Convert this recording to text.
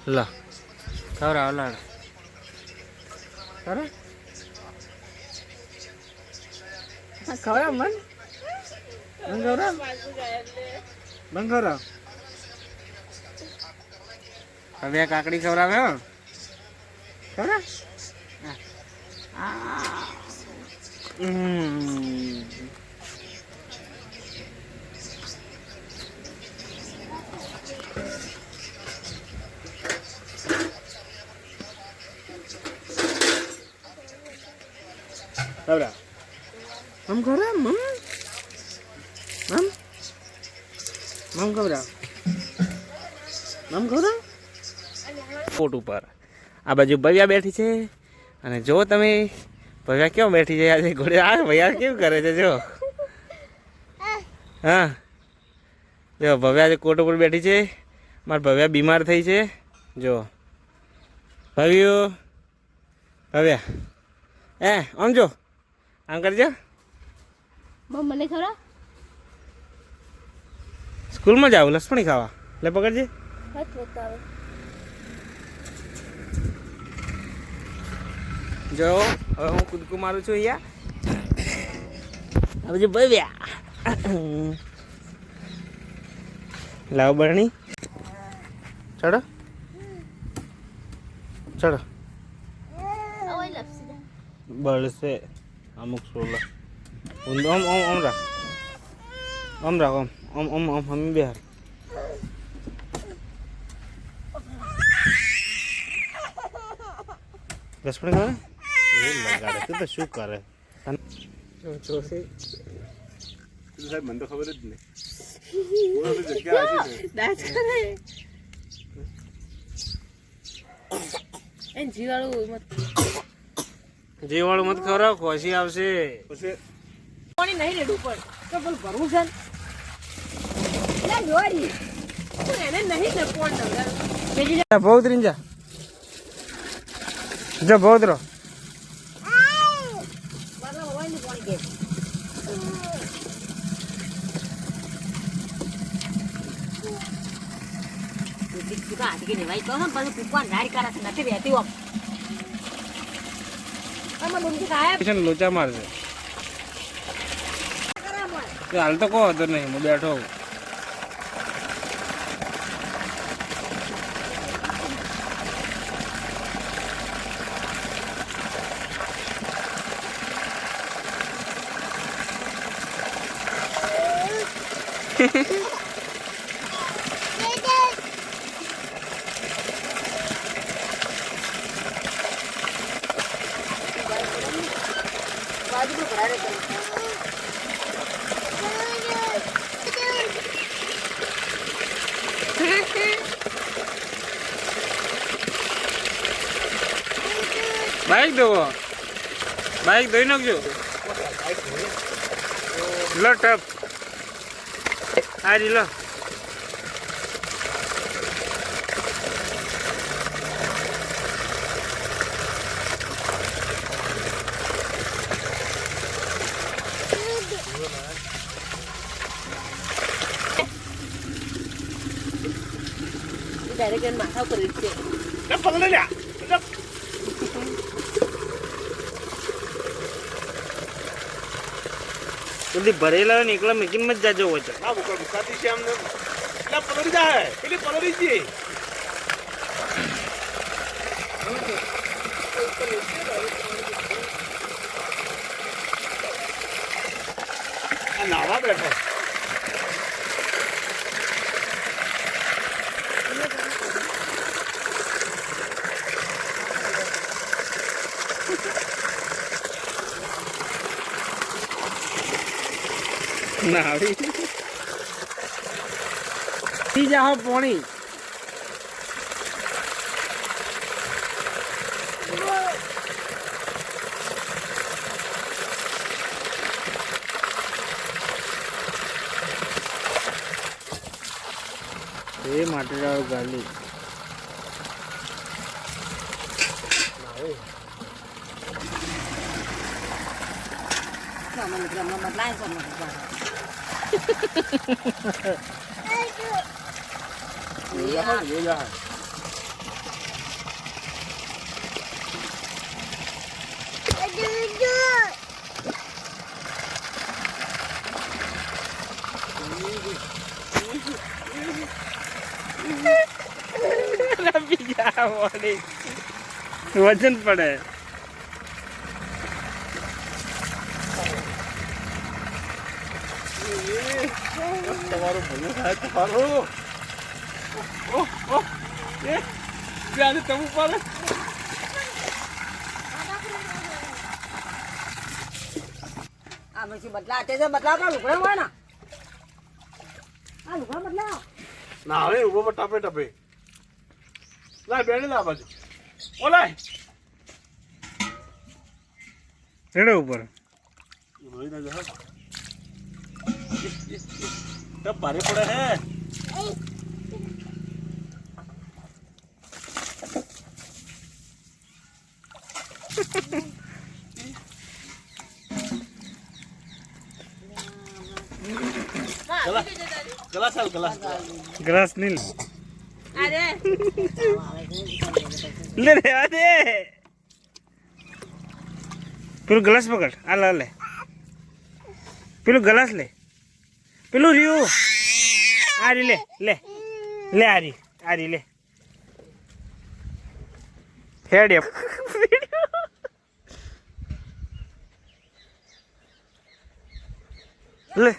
લો ખવડાવ લાડ ખરા ખવડાવ મન ખવડાવ મન ખવડાવ હવે કાકડી ખવડાવે હો ખવડાવ Đâu dah? Mam kau dah, mam. Mam kau dah. Mam kau dah. ફોટ ઉપર આ બાજુ ભવ્યા બેઠી છે અને જો તમે ભવ્યા કેમ બેઠી છે આજે ઘોડે આ ભૈયા કેવું કરે છે જો હા જો ભવ્યા આજે કોટ ઉપર બેઠી છે મારા ભવ્યા બીમાર થઈ છે જો ભવ્યા આમ જો આમ કરજો મને ખરા સ્કૂલમાં જાવ લસપણી ખાવા લે પકડજે જો હવે હું કૂદકું મારું છું અહીંયા હવે ભવ્યા લાવ બરણી ચડો ચડો બળશે અમુક સોલા ઓમ રાખ ઓમ બેહાર લસપણી ખાવા લગાડે તું તો શું કરે મને તો ખબર જ નહીં જીવાળું મત ખવડાવ ખોસી આવશે પાણી નહીં રેડું પણ તો બોલ ભરવું છે લે દોડી એને નહીં ને પોણ નગર બહુદરીન જા જો બહુદરો લોચા મારશે હાલ તો કહો હતો નહીં હું બેઠો બાઈક ધોઈ નાખજો લો ટપ હારી લો ડાયરેક્ટ માથા ઉપર છે બધી ભરેલા હોય ને એકલા મેકીને મત જાજો હોય હા મુકાતી છે આમને એટલે પલોરી જાય પેલી પલોરી છે આ નાવા બેઠો ના આવી પી જાઓ પોણી એ માટે ગાલી રમી જા વળી. વજન પડે. તમારું ભલું થાય તમારું. ત્યાં તમું પડે. આ પછી બદલા તે જે બદલા આપણા લુગડા હોય ને આ લુગડા બદલા ના હવે ઉભો ટપે ટપે. લાય બેને ના બાજુ. ઓલાય. રેડો ઉપર. રોઈ ના જા. તબ ભારે પડે હે. ગલાસ આલ ગલાસ. ગ્લાસ નીલ અરે લે રેવા દે. પેલું ગ્લાસ પકડ. આ લે લે. પેલું ગ્લાસ લે. પેલું રહ્યું. આ રી લે લે લે. આ રી લે. હેડ લે.